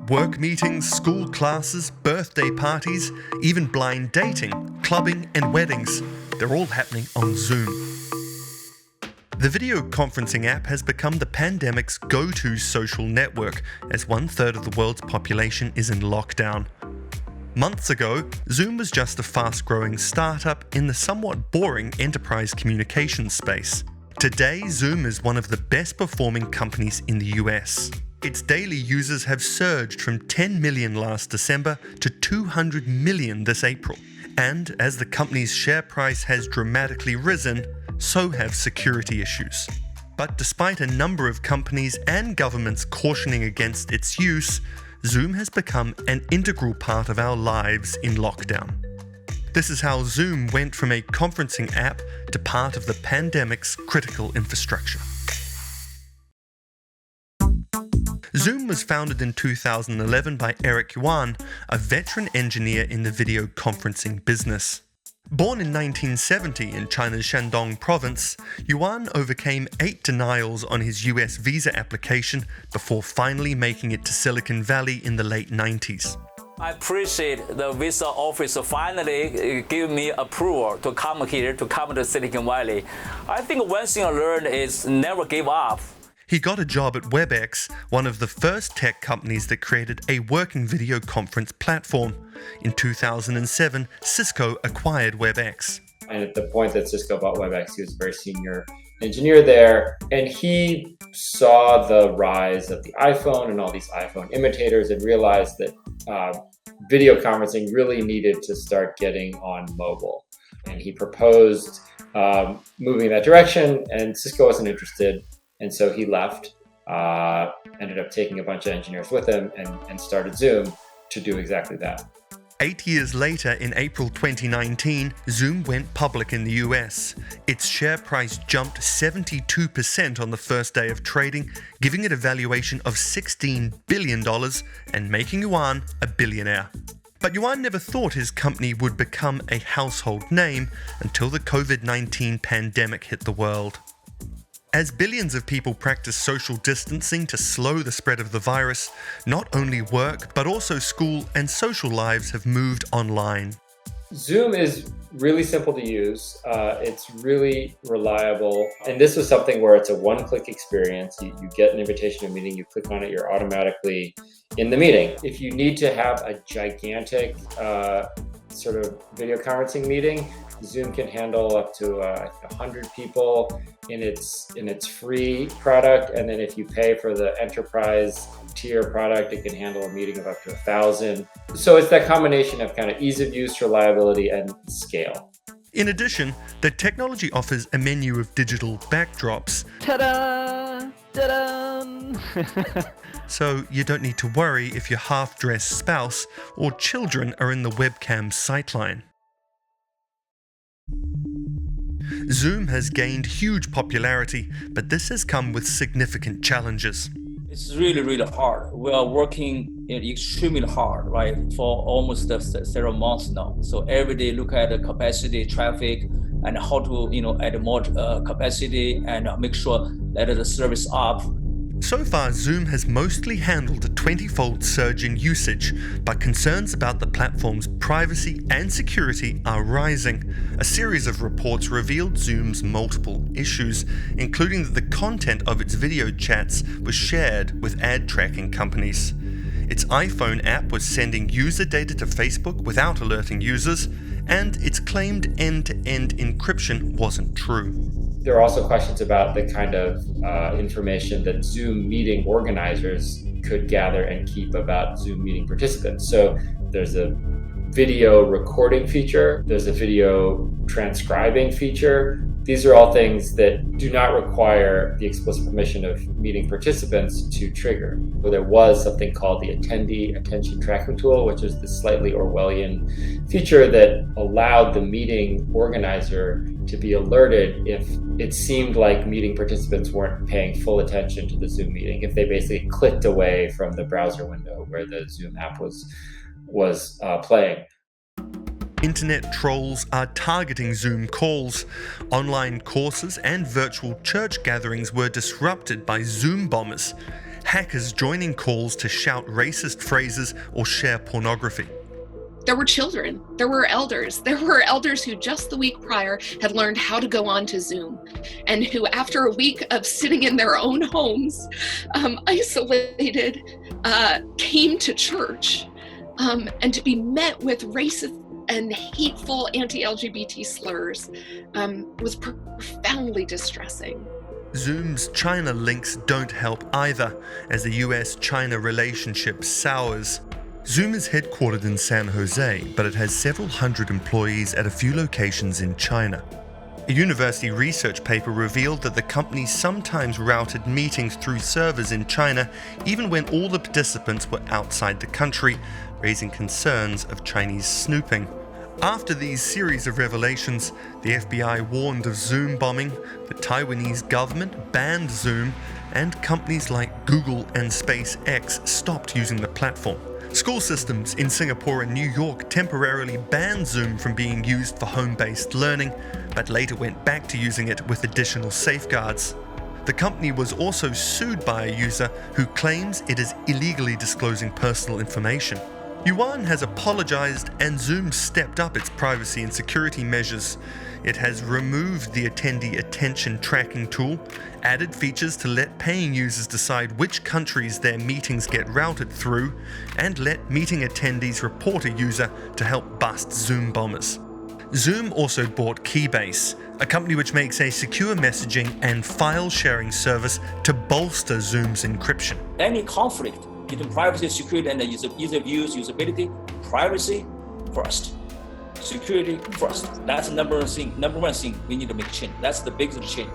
Work meetings, school classes, birthday parties, even blind dating, clubbing and weddings, they're all happening on Zoom. The video conferencing app has become the pandemic's go-to social network, as 1/3 of the world's population is in lockdown. Months ago, Zoom was just a fast-growing startup in the somewhat boring enterprise communications space. Today, Zoom is one of the best-performing companies in the US. Its daily users have surged from 10 million last December to 200 million this April. And as the company's share price has dramatically risen, so have security issues. But despite a number of companies and governments cautioning against its use, Zoom has become an integral part of our lives in lockdown. This is how Zoom went from a conferencing app to part of the pandemic's critical infrastructure. Zoom was founded in 2011 by Eric Yuan, a veteran engineer in the video conferencing business. Born in 1970 in China's Shandong province, Yuan overcame 8 denials on his US visa application before finally making it to Silicon Valley in the late 90s. I appreciate the visa office finally give me approval to come here, to come to Silicon Valley. I think one thing I learned is never give up. He got a job at WebEx, one of the first tech companies that created a working video conference platform. In 2007, Cisco acquired WebEx. And at the point that Cisco bought WebEx, he was a very senior engineer there. And he saw the rise of the iPhone and all these iPhone imitators and realized that video conferencing really needed to start getting on mobile. And he proposed moving in that direction, and Cisco wasn't interested. And so he left, ended up taking a bunch of engineers with him and started Zoom to do exactly that. 8 years later, in April 2019, Zoom went public in the US. Its share price jumped 72% on the first day of trading, giving it a valuation of $16 billion and making Yuan a billionaire. But Yuan never thought his company would become a household name until the COVID-19 pandemic hit the world. As billions of people practice social distancing to slow the spread of the virus, not only work, but also school and social lives have moved online. Zoom is really simple to use. It's really reliable. And this was something where it's a one-click experience. You get an invitation to a meeting, you click on it, you're automatically in the meeting. If you need to have a gigantic sort of video conferencing meeting, Zoom can handle up to 100 people in its free product, and then if you pay for the enterprise tier product, it can handle a meeting of up to 1,000. So it's that combination of kind of ease of use, reliability, and scale. In addition, the technology offers a menu of digital backdrops. Ta-da! Ta-da! So you don't need to worry if your half-dressed spouse or children are in the webcam sightline. Zoom has gained huge popularity, but this has come with significant challenges. It's really, really hard. We are working extremely hard, right, for almost several months now. So every day look at the capacity, traffic, and how to, add more capacity and make sure that the service up. So far, Zoom has mostly handled a 20-fold surge in usage, but concerns about the platform's privacy and security are rising. A series of reports revealed Zoom's multiple issues, including that the content of its video chats was shared with ad tracking companies. Its iPhone app was sending user data to Facebook without alerting users, and its claimed end-to-end encryption wasn't true. There are also questions about the kind of information that Zoom meeting organizers could gather and keep about Zoom meeting participants. So there's a video recording feature, there's a video transcribing feature. These are all things that do not require the explicit permission of meeting participants to trigger. But there was something called the Attendee Attention Tracking Tool, which is the slightly Orwellian feature that allowed the meeting organizer to be alerted if it seemed like meeting participants weren't paying full attention to the Zoom meeting, if they basically clicked away from the browser window where the Zoom app was playing. Internet trolls are targeting Zoom calls. Online courses and virtual church gatherings were disrupted by Zoom bombers. hackers joining calls to shout racist phrases or share pornography. There were children, there were elders who just the week prior had learned how to go on to Zoom, and who after a week of sitting in their own homes, isolated, came to church, and to be met with racist and hateful anti-LGBT slurs was profoundly distressing. Zoom's China links don't help either, as the US-China relationship sours. Zoom is headquartered in San Jose, but it has several hundred employees at a few locations in China. A university research paper revealed that the company sometimes routed meetings through servers in China, even when all the participants were outside the country, raising concerns of Chinese snooping. After these series of revelations, the FBI warned of Zoom bombing, the Taiwanese government banned Zoom, and companies like Google and SpaceX stopped using the platform. School systems in Singapore and New York temporarily banned Zoom from being used for home-based learning, but later went back to using it with additional safeguards. The company was also sued by a user who claims it is illegally disclosing personal information. Yuan has apologized, and Zoom stepped up its privacy and security measures. It has removed the attendee attention tracking tool, added features to let paying users decide which countries their meetings get routed through, and let meeting attendees report a user to help bust Zoom bombers. Zoom also bought Keybase, a company which makes a secure messaging and file sharing service to bolster Zoom's encryption. Any conflict between privacy, security, and ease of use, usability, privacy first, security first. That's the number one thing we need to make change. That's the biggest change.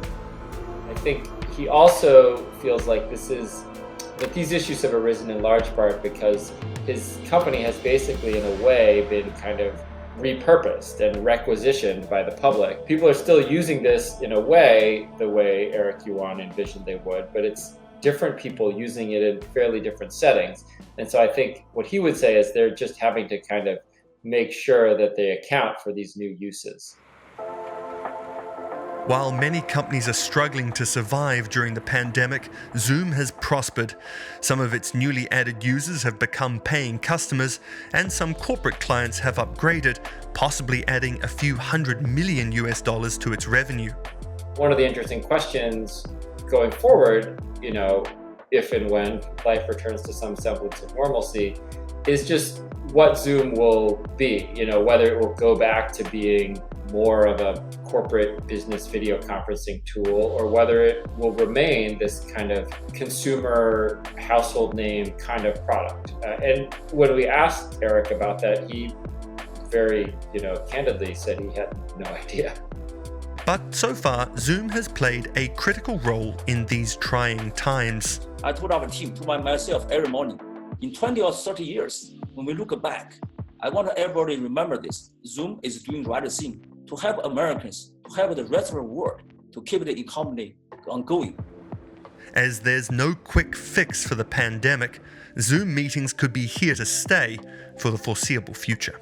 I think he also feels like that these issues have arisen in large part because his company has basically, in a way, been kind of repurposed and requisitioned by the public. People are still using this in a way, the way Eric Yuan envisioned they would, but it's different people using it in fairly different settings. And so I think what he would say is they're just having to kind of make sure that they account for these new uses. While many companies are struggling to survive during the pandemic, Zoom has prospered. Some of its newly added users have become paying customers, and some corporate clients have upgraded, possibly adding a few $100 million to its revenue. One of the interesting questions going forward, if and when life returns to some semblance of normalcy, is just what Zoom will be, whether it will go back to being more of a corporate business video conferencing tool, or whether it will remain this kind of consumer household name kind of product. And when we asked Eric about that, he very, candidly said he had no idea. But so far, Zoom has played a critical role in these trying times. I told our team, to myself every morning, in 20 or 30 years, when we look back, I want everybody to remember this. Zoom is doing the right thing to help Americans, to help the rest of the world, to keep the economy ongoing. As there's no quick fix for the pandemic, Zoom meetings could be here to stay for the foreseeable future.